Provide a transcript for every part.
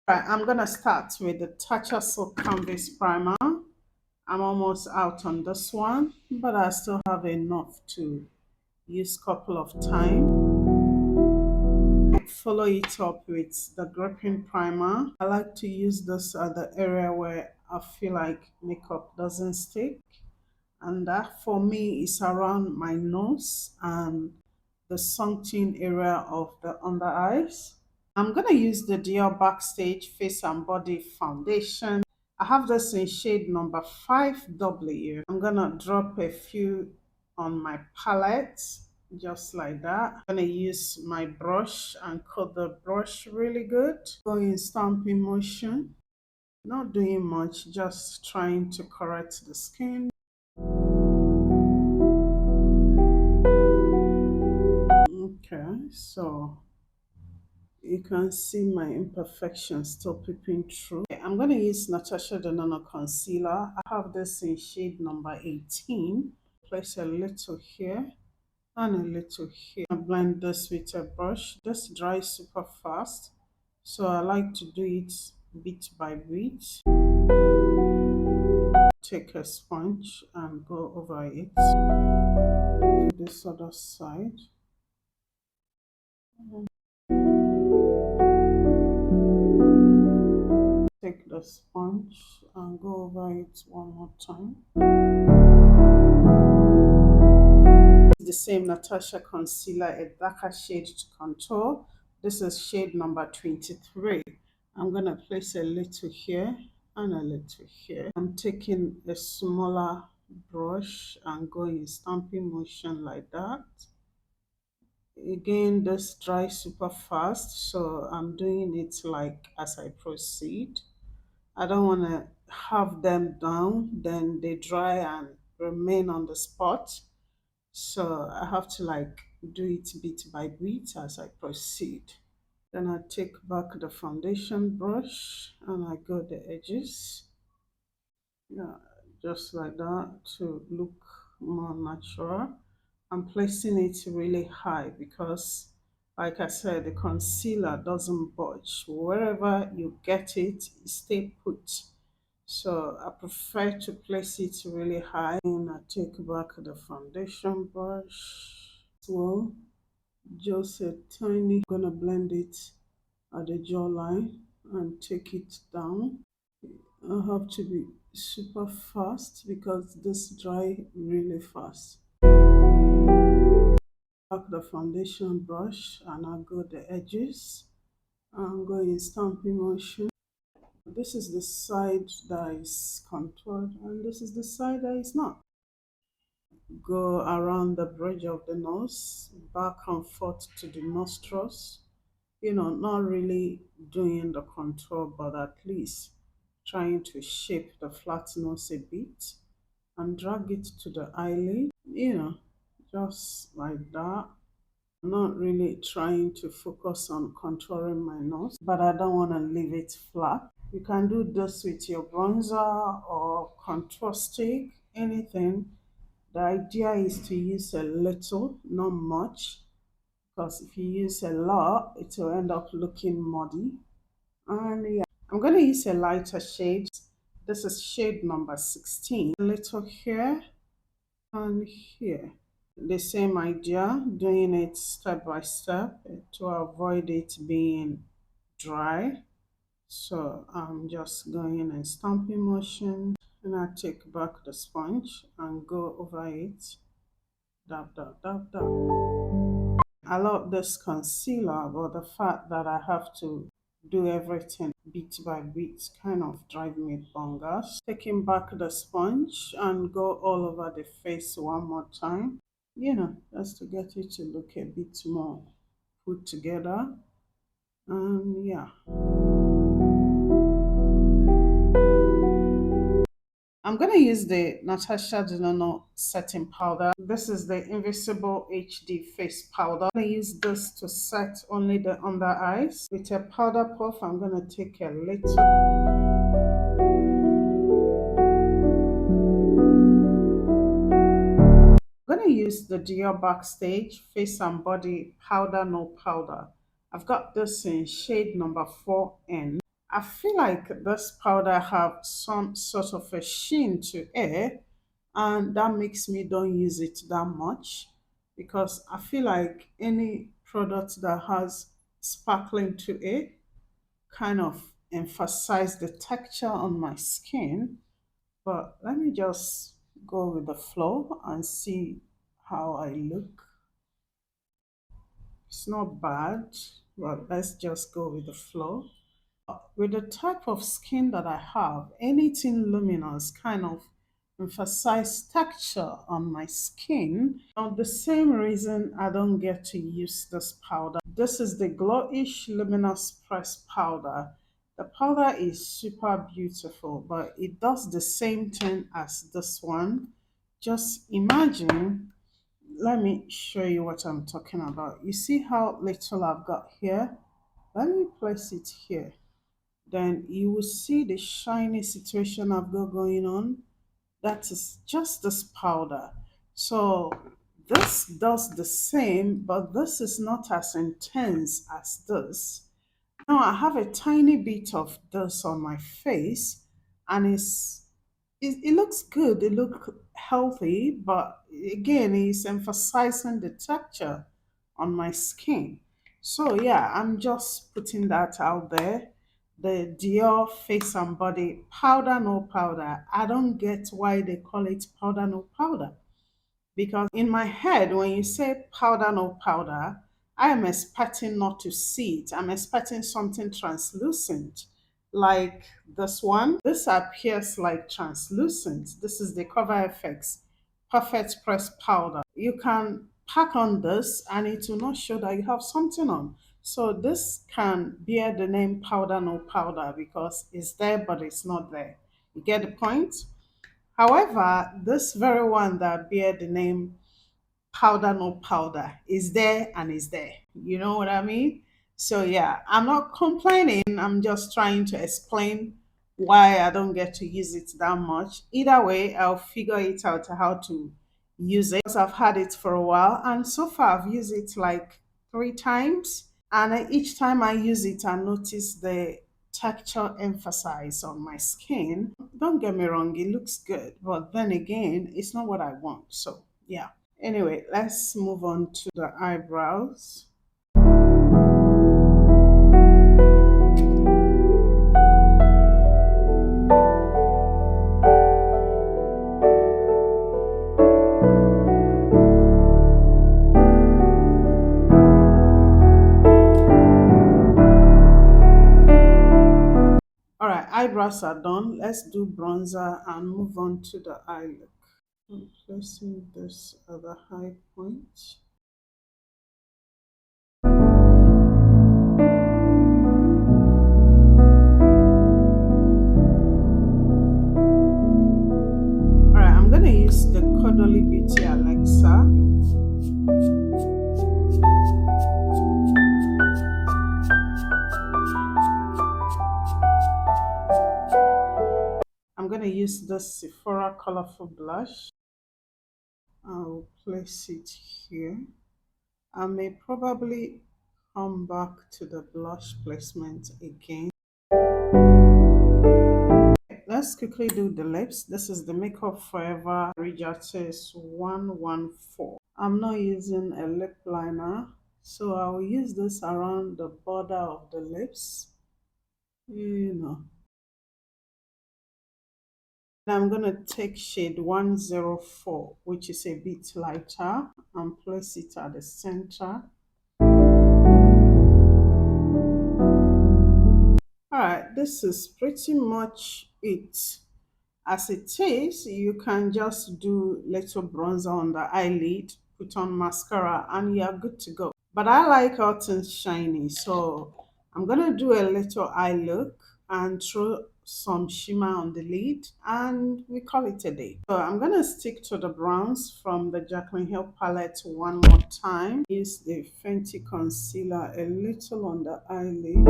Right, I'm gonna start with the Tatcha Silk Canvas Primer. I'm almost out on this one, but I still have enough to use a couple of times. Follow it up with the gripping primer. I like to use this at the area where I feel like makeup doesn't stick, and that for me is around my nose and the sunken area of the under eyes. I'm gonna use the Dior Backstage Face and Body Foundation. I have this in shade number 5W. I'm gonna drop a few on my palette, just like that. I'm gonna use my brush and coat the brush really good. Going stamping motion, not doing much, just trying to correct the skin. Okay, so you can see my imperfections still peeping through. Okay, I'm going to use Natasha Denona concealer. I have this in shade number 18. Place a little here and a little here. I blend this with a brush. This dries super fast, so I like to do it bit by bit. Take a sponge and go over it to this other side. Take the sponge and go over it one more time. The same Natasha concealer, a darker shade to contour. This is shade number 23. I'm going to place a little here and a little here. I'm taking a smaller brush and going stamping motion like that. Again, this dries super fast, so I'm doing it like as I proceed. I don't want to have them down, then they dry and remain on the spot. So I have to like do it bit by bit as I proceed. Then I take back the foundation brush and I go the edges. Yeah, just like that to look more natural. I'm placing it really high because, like I said, the concealer doesn't budge. Wherever you get it, it stay put. So I prefer to place it really high. And I take back the foundation brush. Well, just a tiny, I'm gonna blend it at the jawline and take it down. I have to be super fast because this dry really fast. Back the foundation brush and I go the edges. I'm going stamping motion. This is the side that is contoured and this is the side that is not. Go around the bridge of the nose, back and forth to the nostrils. You know, not really doing the contour, but at least trying to shape the flat nose a bit and drag it to the eyelid, you know, just like that. I'm not really trying to focus on contouring my nose, but I don't want to leave it flat. You can do this with your bronzer or contour stick, anything. The idea is to use a little, not much, because if you use a lot, it will end up looking muddy. And yeah, I'm going to use a lighter shade. This is shade number 16. A little here and here. The same idea, doing it step by step to avoid it being dry. So I'm just going in stamping motion and I take back the sponge and go over it. Dab, dab, dab, dab. I love this concealer, but the fact that I have to do everything bit by bit kind of drive me bonkers. Taking back the sponge and go all over the face one more time. You know, just to get it to look a bit more put together. And yeah. I'm going to use the Natasha Denona setting powder. This is the Invisible HD face powder. I'm going to use this to set only the under eyes. With a powder puff, I'm going to take a little. I'm going to use the Dior Backstage Face and Body Powder No Powder. I've got this in shade number 4N. I feel like this powder have some sort of a sheen to it, and that makes me don't use it that much because I feel like any product that has sparkling to it kind of emphasize the texture on my skin. But let me just go with the flow and see how I look. It's not bad, but let's just go with the flow. With the type of skin that I have, anything luminous kind of emphasize texture on my skin. Now, the same reason I don't get to use this powder. This is the Glowish Luminous Press Powder. The powder is super beautiful, but it does the same thing as this one. Just imagine, let me show you what I'm talking about. You see how little I've got here? Let me place it here, then you will see the shiny situation I've got going on. That is just this powder. So this does the same, but this is not as intense as this. Now I have a tiny bit of this on my face, and it looks good. It looks healthy, but again, it's emphasizing the texture on my skin. So yeah, I'm just putting that out there. The Dior Face and Body powder no powder. I don't get why they call it powder no powder, because in my head when you say powder no powder, I am expecting not to see it. I'm expecting something translucent like this one. This appears like translucent. This is the Cover FX Perfect Press Powder. You can pack on this and it will not show that you have something on. So this can bear the name powder no powder because it's there but it's not there. You get the point? However, this very one that bear the name powder no powder is there and is there. You know what I mean? So yeah, I'm not complaining. I'm just trying to explain why I don't get to use it that much. Either way, I'll figure it out how to use it because I've had it for a while, and so far I've used it like 3 times, and each time I use it I notice the texture emphasize on my skin. Don't get me wrong, it looks good, but then again it's not what I want. So yeah, anyway, let's move on to the eyebrows. All right, eyebrows are done. Let's do bronzer and move on to the eye look. I'm placing this at the high point. All right, I'm gonna use the Cuddly Beauty Alexa. I'm gonna use this Sephora Colorful Blush. I'll place it here. I may probably come back to the blush placement again. Let's quickly do the lips. This is the Makeup Forever Rejatis 114. I'm not using a lip liner, so I will use this around the border of the lips. You know. I'm going to take shade 104, which is a bit lighter, and place it at the center. Alright, this is pretty much it. As it is, you can just do little bronzer on the eyelid, put on mascara, and you're good to go. But I like all things shiny, so I'm gonna do a little eye look and throw some shimmer on the lid, and we call it a day. So I'm gonna stick to the browns from the Jaclyn Hill palette one more time. Use the Fenty concealer a little on the eyelid.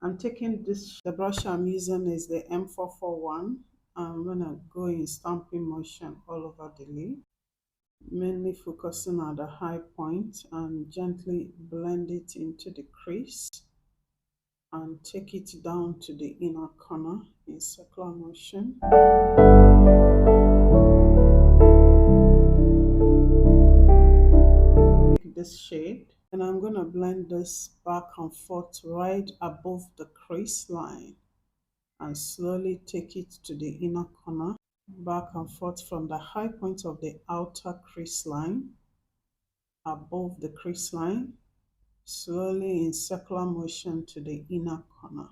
I'm taking this, the brush I'm using is the M441. I'm gonna go in stamping motion all over the lid. mainly focusing at the high point, and gently blend it into the crease and take it down to the inner corner in circular motion. Take this shade and I'm going to blend this back and forth right above the crease line and slowly take it to the inner corner, back and forth from the high point of the outer crease line above the crease line, slowly in circular motion to the inner corner.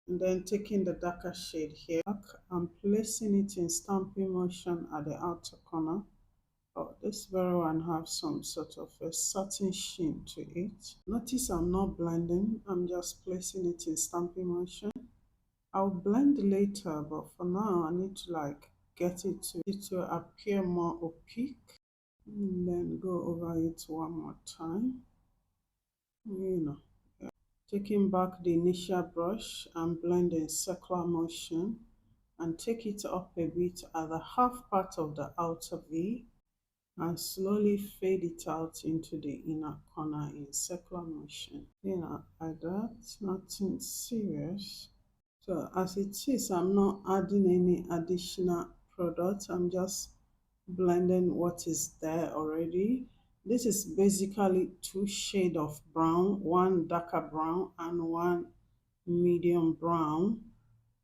And then taking the darker shade here, I'm placing it in stamping motion at the outer corner. Oh, this very one have some sort of a satin sheen to it. Notice I'm not blending, I'm just placing it in stamping motion. I'll blend later, but for now I need to like get it to appear more opaque. And then go over it one more time. Taking back the initial brush and blend in circular motion and take it up a bit at the half part of the outer V and slowly fade it out into the inner corner in circular motion. Like that, nothing serious. So as it is, I'm not adding any additional product. I'm just blending what is there already. This is basically two shades of brown, one darker brown and one medium brown.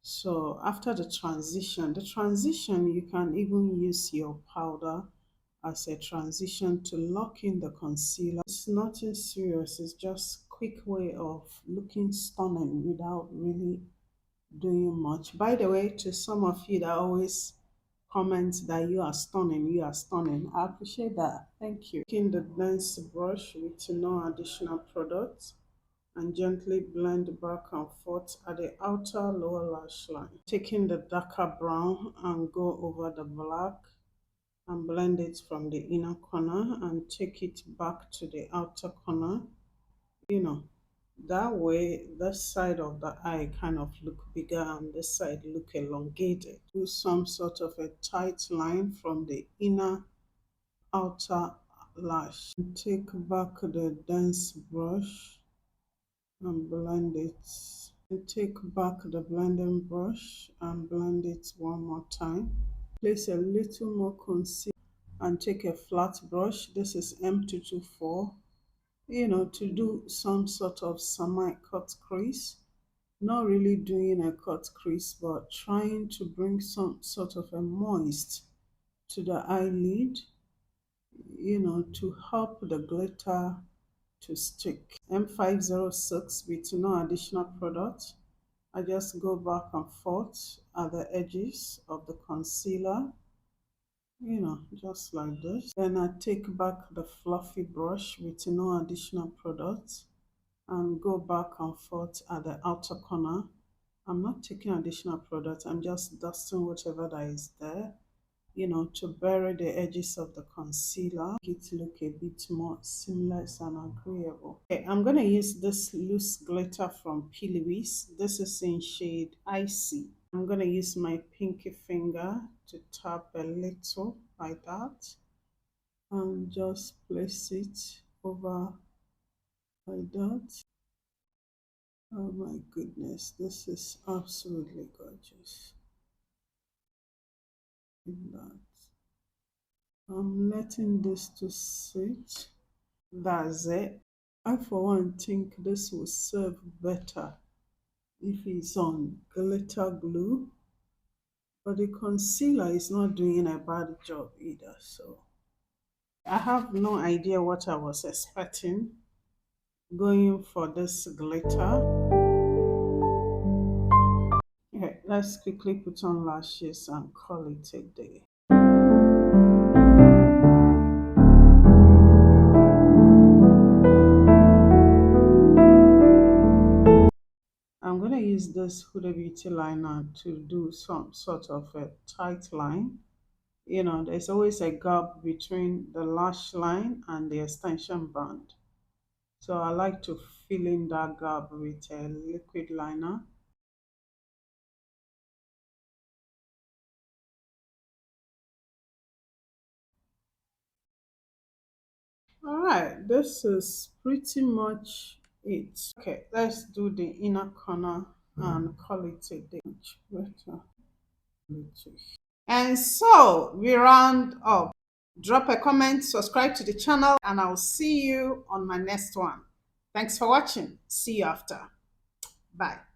So after the transition you can even use your powder as a transition to lock in the concealer. It's nothing serious, it's just quick way of looking stunning without really doing much. By the way, to some of you that always comment that you are stunning, I appreciate that. Thank you. Taking the dense brush with no additional product and gently blend back and forth at the outer lower lash line. Taking the darker brown and go over the black and blend it from the inner corner and take it back to the outer corner. That way this side of the eye kind of look bigger and this side look elongated. Do some sort of a tight line from the inner outer lash. Take back the dense brush and blend it. And take back the blending brush and blend it one more time. Place a little more concealer and take a flat brush. This is M224. To do some sort of semi-cut crease. Not really doing a cut crease, but trying to bring some sort of a moist to the eyelid, to help the glitter to stick. M506 with no additional product. I just go back and forth at the edges of the concealer, just like this. Then I take back the fluffy brush with no additional product and go back and forth at the outer corner. I'm not taking additional product, I'm just dusting whatever that is there, to bury the edges of the concealer, make it look a bit more seamless and agreeable. Okay, I'm going to use this loose glitter from P. Louise. This is in shade Icy. I'm going to use my pinky finger to tap a little like that and just place it over like that. Oh my goodness, this is absolutely gorgeous. That. I'm letting this to sit. That's it. I for one think this will serve better if it's on glitter glue, but the concealer is not doing a bad job either. So I have no idea what I was expecting going for this glitter. Okay, let's quickly put on lashes and call it a day. I'm going to use this Huda Beauty liner to do some sort of a tight line, there's always a gap between the lash line and the extension band. So I like to fill in that gap with a liquid liner. All right, this is pretty much it. Okay, let's do the inner corner and call it a day. Much better. And so we round up. Drop a comment, subscribe to the channel, and I'll see you on my next one. Thanks for watching. See you after. Bye.